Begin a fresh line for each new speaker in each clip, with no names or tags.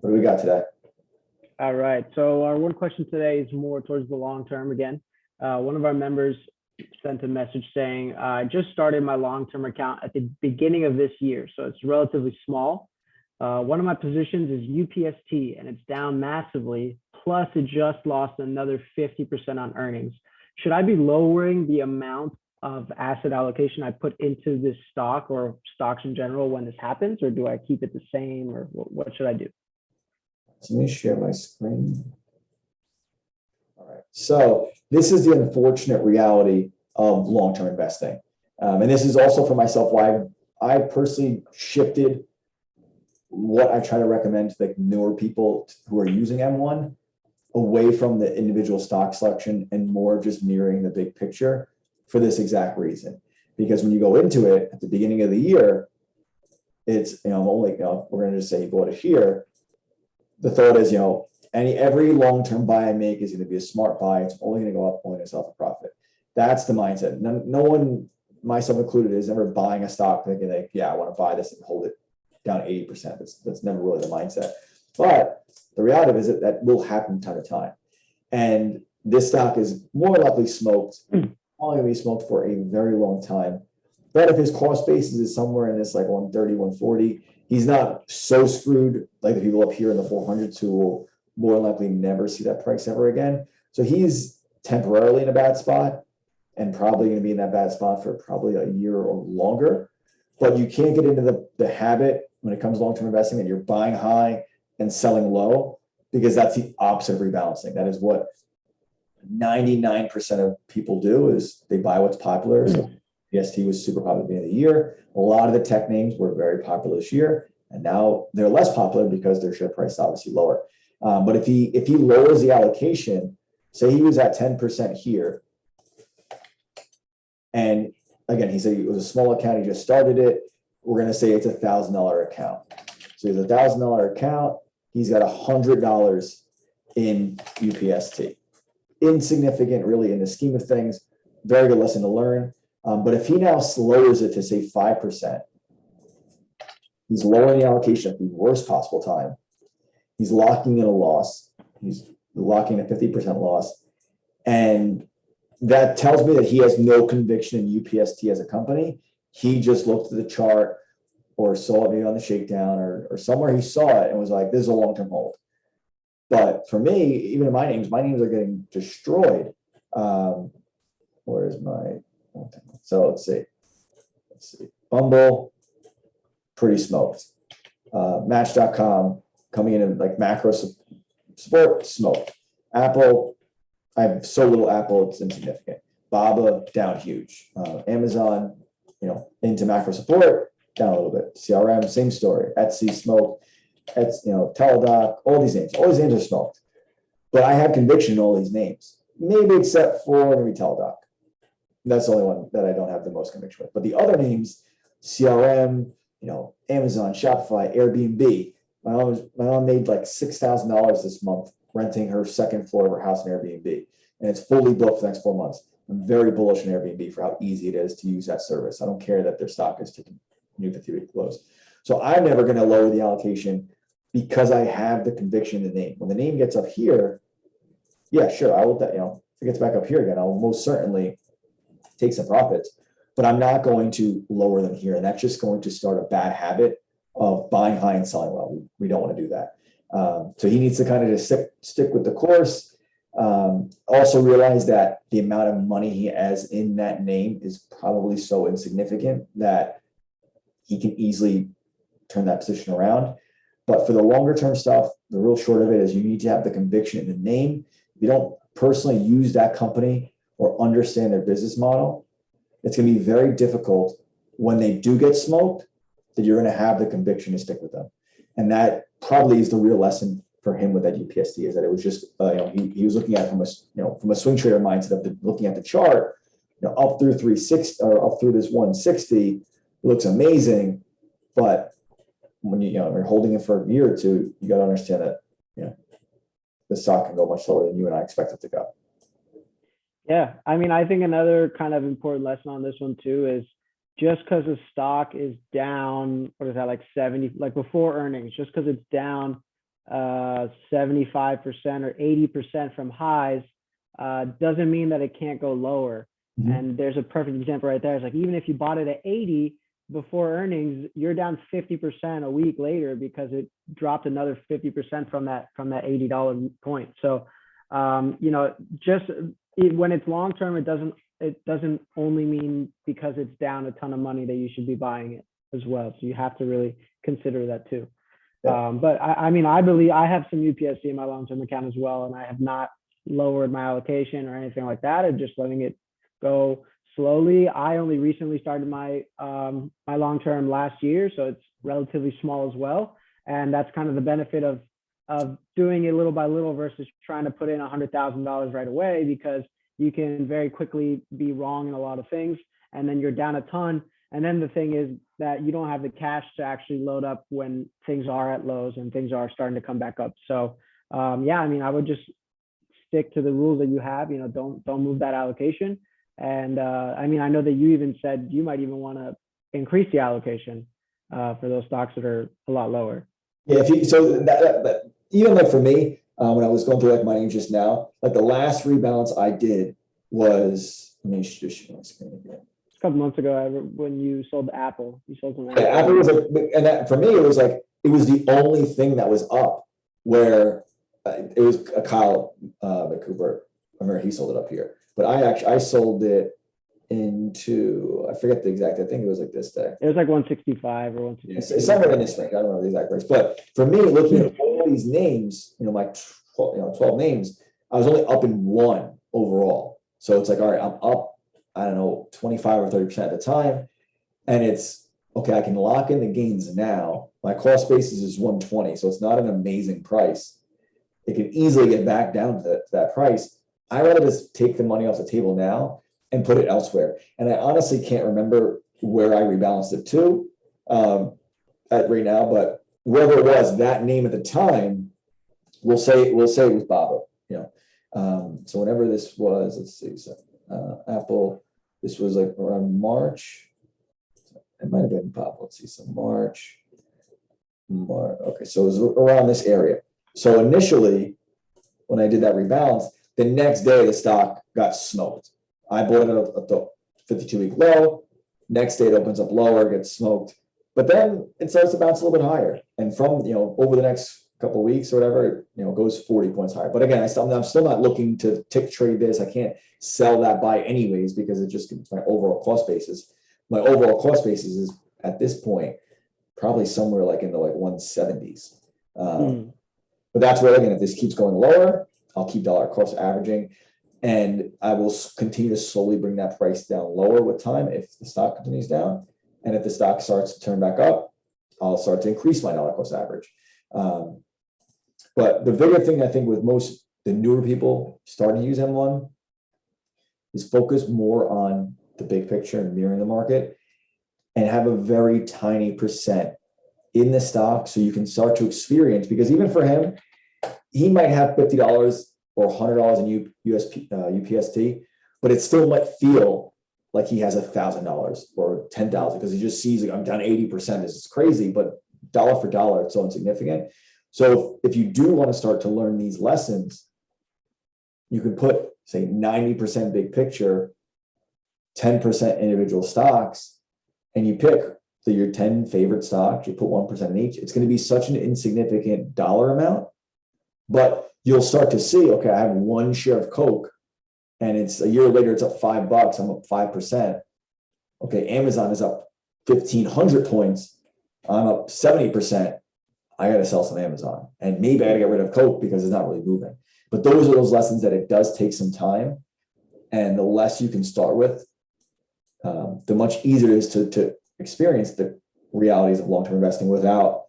What do we got today?
All right. So our one question today is more towards the long term again. One of our members sent a message saying, I just started my long-term account at the beginning of this year, so it's relatively small. One of my positions is UPST, and it's down massively. Plus, it just lost another 50% on earnings. Should I be lowering the amount of asset allocation I put into this stock or stocks in general when this happens, or do I keep it the same, or what should I do?
So let me share my screen. All right. So this is the unfortunate reality of long-term investing. And this is also for myself why I personally shifted what I try to recommend to the newer people who are using M1 away from the individual stock selection and more just mirroring the big picture for this exact reason. Because when you go into it at the beginning of the year, it's, we're going to just say you bought it here. The thought is, every long-term buy I make is going to be a smart buy. It's only going to go up, only going to sell for profit. That's the mindset. No one, myself included, is ever buying a stock thinking like, yeah, I want to buy this and hold it down 80%. That's never really the mindset. But the reality is that will happen time to time. And this stock is more likely smoked, only going to be smoked for a very long time. But if his cost basis is somewhere in this like 130, 140, he's not so screwed like the people up here in the 400s who will more likely never see that price ever again. So he's temporarily in a bad spot and probably going to be in that bad spot for probably a year or longer. But you can't get into the habit when it comes to long-term investing that you're buying high and selling low, because that's the opposite of rebalancing. That is what 99% of people do, is they buy what's popular. So PST was super popular at the beginning of the year. A lot of the tech names were very popular this year, and now they're less popular because their share price is obviously lower. But if he lowers the allocation, say he was at 10% here, and again, he said it was a small account, he just started it. We're going to say it's $1,000 account. So he's $1,000 account. He's got $100 in UPST. Insignificant, really, in the scheme of things. Very good lesson to learn. But if he now lowers it to say 5%, he's lowering the allocation at the worst possible time. He's locking in a loss. He's locking a 50% loss. And that tells me that he has no conviction in UPST as a company. He just looked at the chart or saw it maybe on the shakedown or somewhere he saw it and was like, this is a long-term hold. But for me, even in my names are getting destroyed. Where's my, so let's see. Bumble, pretty smoked. Match.com coming in like macro support, smoked. Apple, I have so little Apple, it's insignificant. Baba, down huge. Amazon, into macro support, down a little bit. CRM, same story. Etsy, smoked. Teladoc, all these names are smoked. But I have conviction in all these names, maybe except for maybe Teladoc. That's the only one that I don't have the most conviction with. But the other names, CRM, Amazon, Shopify, Airbnb. My mom made like $6,000 this month renting her second floor of her house in Airbnb, and it's fully booked for the next 4 months. I'm very bullish on Airbnb for how easy it is to use that service. I don't care that their stock is taking new 50-week lows. So I'm never going to lower the allocation because I have the conviction in the name. When the name gets up here, yeah, sure, I will. If it gets back up here again, I'll most certainly take some profits, but I'm not going to lower them here. And that's just going to start a bad habit of buying high and selling low. We don't want to do that. So he needs to kind of just stick with the course. Also realize that the amount of money he has in that name is probably so insignificant that he can easily turn that position around. But for the longer term stuff, the real short of it is you need to have the conviction in the name. If you don't personally use that company or understand their business model, it's going to be very difficult when they do get smoked that you're going to have the conviction to stick with them. And that probably is the real lesson for him with that UPST, is that it was just, he was looking at it from a swing trader mindset of looking at the chart, up through 360 or up through this 160 looks amazing. But when you're holding it for a year or two, you got to understand that, the stock can go much lower than you and I expect it to go.
Yeah. I mean, I think another kind of important lesson on this one too is just because the stock is down, what is that, like 70, like before earnings, just because it's down 75% or 80% from highs, doesn't mean that it can't go lower.
Mhm.
And there's a perfect example right there. It's like, even if you bought it at 80 before earnings, you're down 50% a week later because it dropped another 50% from that $80 point. So, just when it's long term, it doesn't only mean because it's down a ton of money that you should be buying it as well. So you have to really consider that too.
Yeah.
But I mean, I believe I have some UPSC in my long-term account as well, and I have not lowered my allocation or anything like that. I'm just letting it go slowly. I only recently started my long-term last year, so it's relatively small as well. And that's kind of the benefit of doing it little by little versus trying to put in $100,000 right away, because you can very quickly be wrong in a lot of things, and then you're down a ton. And then the thing is that you don't have the cash to actually load up when things are at lows and things are starting to come back up. So yeah, I mean, I would just stick to the rules that you have. Don't move that allocation. And I mean, I know that you even said you might even want to increase the allocation for those stocks that are a lot lower.
Yeah, so that even like for me, when I was going through like my name just now, like the last rebalance I did was, let me just show my screen again.
A couple months ago, when you sold Apple, you sold some.
Yeah, Apple was like, and that for me, it was like it was the only thing that was up. Where it was Kyle McCooper. I remember he sold it up here, but I sold it into, I forget the exact. I think it was like this day.
It was like 165 or 160.
Yeah, somewhere in this range. I don't know the exact range, but for me, looking at all these names, my 12 names, I was only up in one overall. So it's like, all right, I'm up, I don't know, 25 or 30% at the time. And it's okay, I can lock in the gains now. My cost basis is 120. So it's not an amazing price. It can easily get back down to that price. I rather just take the money off the table now and put it elsewhere. And I honestly can't remember where I rebalanced it to at right now, but wherever it was, that name at the time, we'll say it was Baba. So whenever this was, let's see, so Apple, this was like around March. It might have been Bob. Let's see, so March. Okay, so it was around this area. So initially, when I did that rebalance, the next day the stock got smoked. I bought it at the 52-week low. Next day it opens up lower, gets smoked, but then it starts to bounce a little bit higher. And from over the next couple of weeks or whatever, it goes 40 points higher. But again, I'm still not looking to tick trade this. I can't sell that buy anyways because it just gives my overall cost basis. My overall cost basis is at this point probably somewhere like in the 170s. But that's where, again, if this keeps going lower, I'll keep dollar cost averaging, and I will continue to slowly bring that price down lower with time if the stock continues down. And if the stock starts to turn back up, I'll start to increase my dollar cost average. But the bigger thing I think with the newer people starting to use M1 is focus more on the big picture and mirroring the market, and have a very tiny percent in the stock so you can start to experience, because even for him, he might have $50 or $100 in UPST, but it still might feel like he has $1,000 or $10,000 because he just sees, like, I'm down 80%. This is crazy, but dollar for dollar, it's so insignificant. So if you do want to start to learn these lessons, you can put, say, 90% big picture, 10% individual stocks, and you pick your 10 favorite stocks, you put 1% in each. It's going to be such an insignificant dollar amount, but you'll start to see, okay, I have one share of Coke and it's a year later, it's up $5. I'm up 5%. Okay, Amazon is up 1,500 points. I'm up 70%. I got to sell some Amazon, and maybe I got to get rid of Coke because it's not really moving. But those are those lessons that it does take some time, and the less you can start with, the much easier it is to experience the realities of long-term investing without,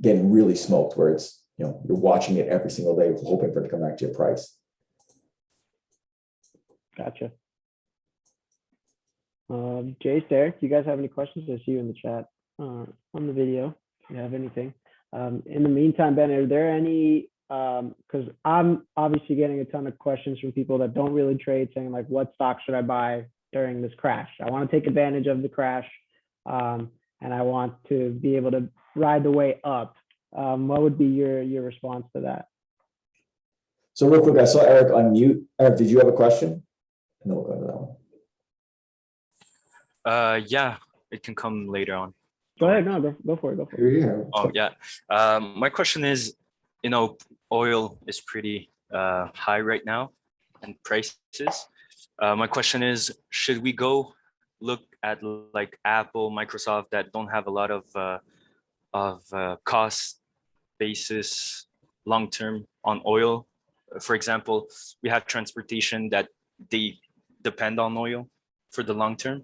getting really smoked, where it's, you're watching it every single day, hoping for it to come back to your price.
Gotcha. Jace, Derek, do you guys have any questions? I see you in the chat on the video. If you have anything. In the meantime, Ben, are there any, because I'm obviously getting a ton of questions from people that don't really trade, saying like, what stock should I buy during this crash? I want to take advantage of the crash, and I want to be able to ride the way up. What would be your response to that?
So real quick, I saw Eric unmute. Eric, did you have a question? And then we'll go to that one.
Yeah, it can come later on.
Go ahead. No, go for it. Go for it.
Yeah. My question is, oil is pretty high right now and prices. My question is, should we go look at like Apple, Microsoft that don't have a lot of cost basis long term on oil? For example, we have transportation that they depend on oil for the long term.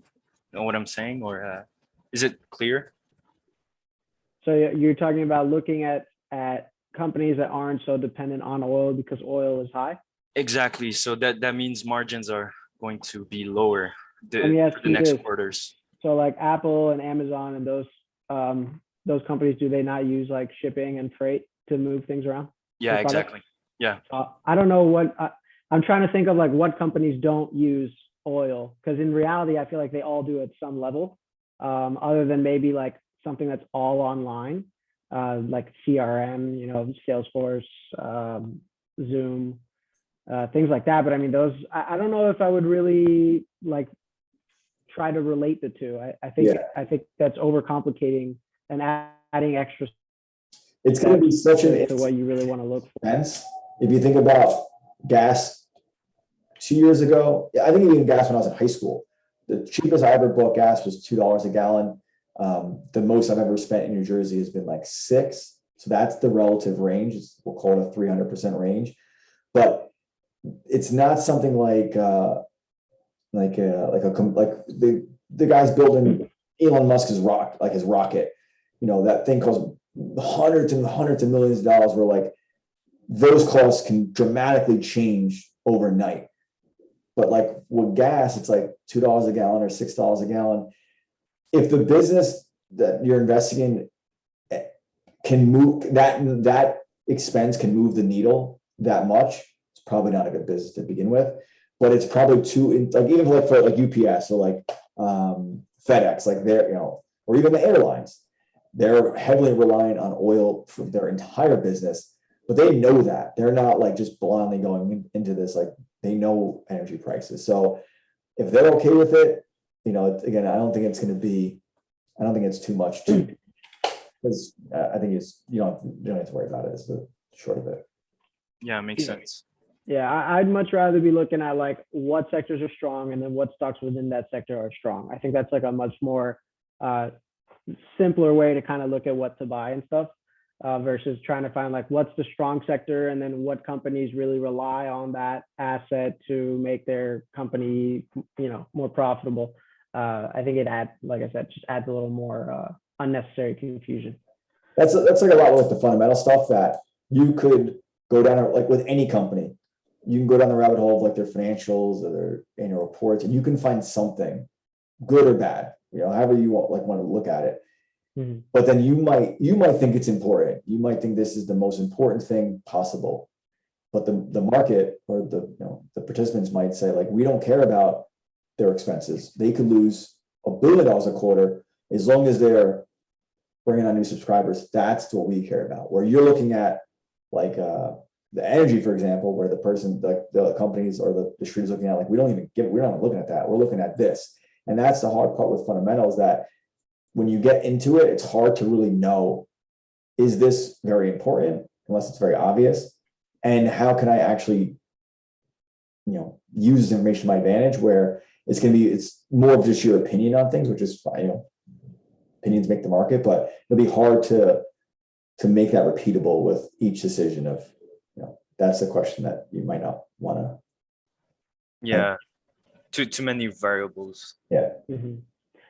Know what I'm saying, or is it clear?
So you're talking about looking at companies that aren't so dependent on oil because oil is high?
Exactly. So that means margins are going to be lower
Let me ask
the
you
next
this.
quarters.
So like Apple and Amazon and those companies, do they not use like shipping and freight to move things around?
Yeah,
Their products?
exactly. Yeah.
I don't know what I'm trying to think of, like what companies don't use oil, because in reality, I feel like they all do at some level, other than maybe like something that's all online, like CRM, Salesforce, Zoom, things like that. But I mean, those, I don't know if I would really like try to relate the two. I think that's overcomplicating and adding extra.
It's going to be such an
to what you really want to look for.
expense. If you think about gas 2 years ago, I think even gas when I was in high school, the cheapest I ever bought gas was $2 a gallon. The most I've ever spent in New Jersey has been like $6. So that's the relative range. We'll call it a 300% range, but it's not something like the guys building Elon Musk's rocket. That thing costs hundreds and hundreds of millions of dollars, where like those costs can dramatically change overnight. But like with gas, it's like $2 a gallon or $6 a gallon. If the business that you're investing in can move that expense can move the needle that much, it's probably not a good business to begin with. But it's probably too, like even like for like UPS or like FedEx, like they're, or even the airlines, they're heavily reliant on oil for their entire business, but they know that they're not like just blindly going into this. Like they know energy prices. So if they're okay with it, again, I don't think it's too much to, because I think you don't have to worry about it. Is the short of it.
Yeah, it makes sense.
Yeah, I'd much rather be looking at like what sectors are strong and then what stocks within that sector are strong. I think that's like a much more simpler way to kind of look at what to buy and stuff, versus trying to find like what's the strong sector and then what companies really rely on that asset to make their company, more profitable. I think it adds, like I said, just adds a little more unnecessary confusion.
That's like a lot with the fundamental stuff that you could go down, like with any company. You can go down the rabbit hole of like their financials or their annual reports, and you can find something good or bad, however you want to look at it. Mm-hmm. But then you might think it's important. You might think this is the most important thing possible. But the market or the participants might say, like, we don't care about their expenses. They could lose $1 billion a quarter as long as they're bringing on new subscribers. That's what we care about. Where you're looking at like the energy, for example, where the person, the companies or the distributors looking at, like, we're not looking at that. We're looking at this. And that's the hard part with fundamentals, that when you get into it, it's hard to really know, is this very important, unless it's very obvious? And how can I actually, use this information to my advantage, where it's more of just your opinion on things, which is fine. Opinions make the market, but it'll be hard to make that repeatable with each decision of, that's the question that you might not want to.
Yeah. Too many variables.
Yeah.
Mm-hmm.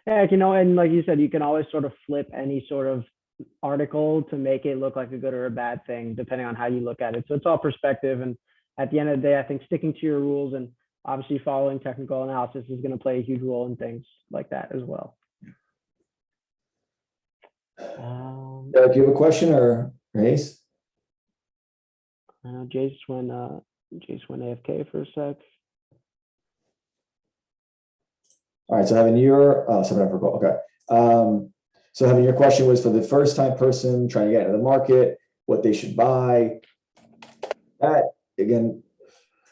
Yeah, and like you said, you can always sort of flip any sort of article to make it look like a good or a bad thing, depending on how you look at it. So it's all perspective. And at the end of the day, I think sticking to your rules and obviously following technical analysis is going to play a huge role in things like that as well.
Do you have a question or Ace?
I know Jace went AFK for a sec.
All right, so I have a year. Oh, something I forgot. Okay. So having your question was for the first time person trying to get into the market, what they should buy. That again,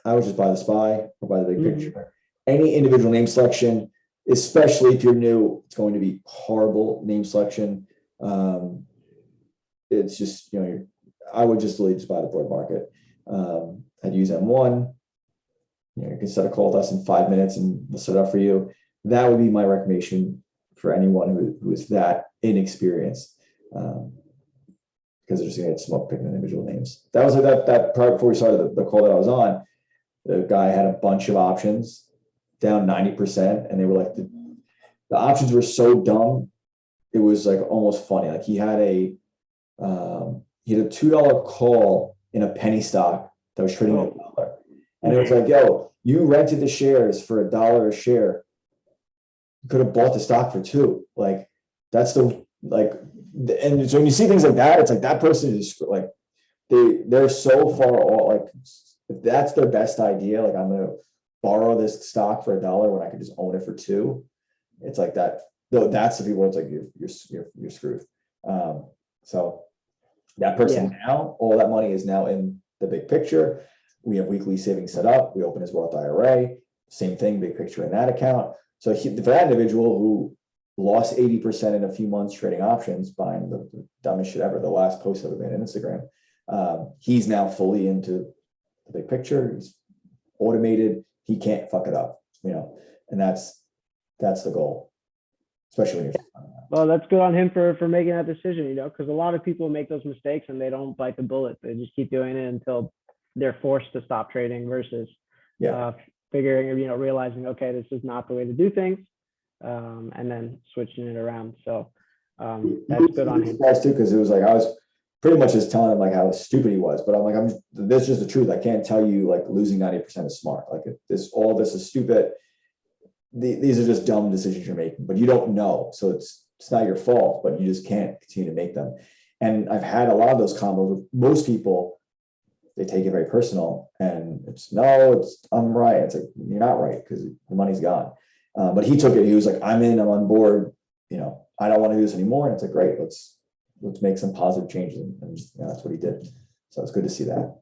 I would just buy the SPY or buy the big
Mhm.
picture. Any individual name selection, especially if you're new, it's going to be horrible name selection. It's just, I would just really just buy the broad market. I'd use M1. You can set a call with us in 5 minutes and we'll set it up for you. That would be my recommendation for anyone who is that inexperienced. Because they're just gonna get smoked picking individual names. That was like that part before we started the call that I was on. The guy had a bunch of options down 90%, and they were like the options were so dumb, it was like almost funny. Like he had a $2 call in a penny stock that was trading at $1. And it was like, yo, you rented the shares for $1 a share. You could have bought the stock for $2. Like that's and so when you see things like that, it's like that person is like they're so far off. Like if that's their best idea, like I'm gonna borrow this stock for $1 when I could just own it for $2. It's like that. Though that's the people. It's like you're screwed. So that person now, all that money is now in the big picture. We have weekly savings set up. We open his Roth IRA. Same thing, big picture in that account. So for that individual who lost 80% in a few months trading options, buying the dumbest shit ever, the last post ever made on Instagram, he's now fully into the big picture. He's automated. He can't fuck it up, and that's the goal, especially when you're.
Well, that's good on him for making that decision, because a lot of people make those mistakes and they don't bite the bullet. They just keep doing it until they're forced to stop trading versus figuring, realizing, okay, this is not the way to do things, and then switching it around. So that's good on him.
Guys too, because it was like I was pretty much just telling him like how stupid he was, but I'm like, this is just the truth. I can't tell you like losing 90% is smart. Like all this is stupid. These are just dumb decisions you're making, but you don't know, so it's not your fault, but you just can't continue to make them. And I've had a lot of those combos with most people. They take it very personal, and I'm right. It's like you're not right because the money's gone. But he took it. He was like, I'm on board. I don't want to do this anymore. And it's like, great, let's make some positive changes, and that's what he did. So it's good to see that.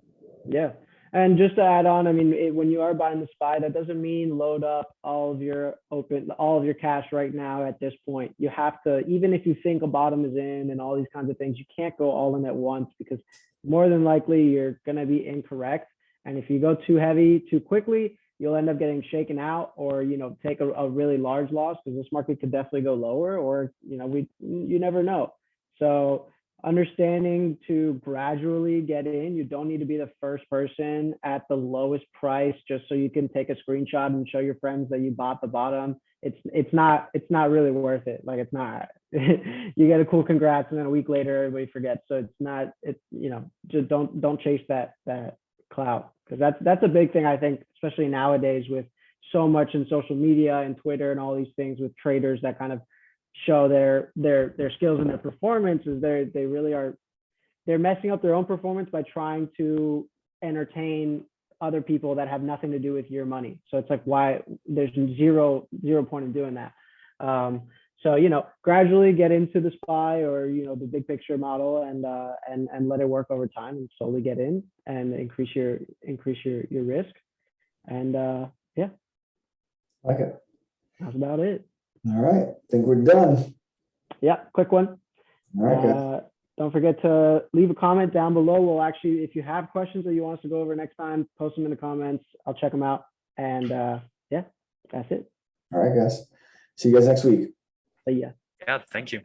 Yeah. And just to add on, I mean, when you are buying the SPY, that doesn't mean load up all of your cash right now at this point. You have to, even if you think a bottom is in and all these kinds of things, you can't go all in at once because more than likely you're going to be incorrect. And if you go too heavy too quickly, you'll end up getting shaken out or, take a really large loss because this market could definitely go lower or, you never know. So understanding to gradually get in. You don't need to be the first person at the lowest price just so you can take a screenshot and show your friends that you bought the bottom. It's not really worth it. Like it's not. You get a cool congrats and then a week later everybody forgets. So just don't chase that clout because that's a big thing I think, especially nowadays with so much in social media and Twitter and all these things with traders that kind of show their skills and their performance is they're messing up their own performance by trying to entertain other people that have nothing to do with your money. So it's like why there's zero point in doing that. So gradually get into the SPY or the big picture model and let it work over time and slowly get in and increase your risk. And yeah,
like it.
That's about it.
All right, I think we're done.
Yeah, quick one.
All right, good.
Don't forget to leave a comment down below. We'll actually, if you have questions that you want us to go over next time, post them in the comments. I'll check them out. And yeah, that's it.
All right, guys. See you guys next week.
Yeah.
Yeah, thank you.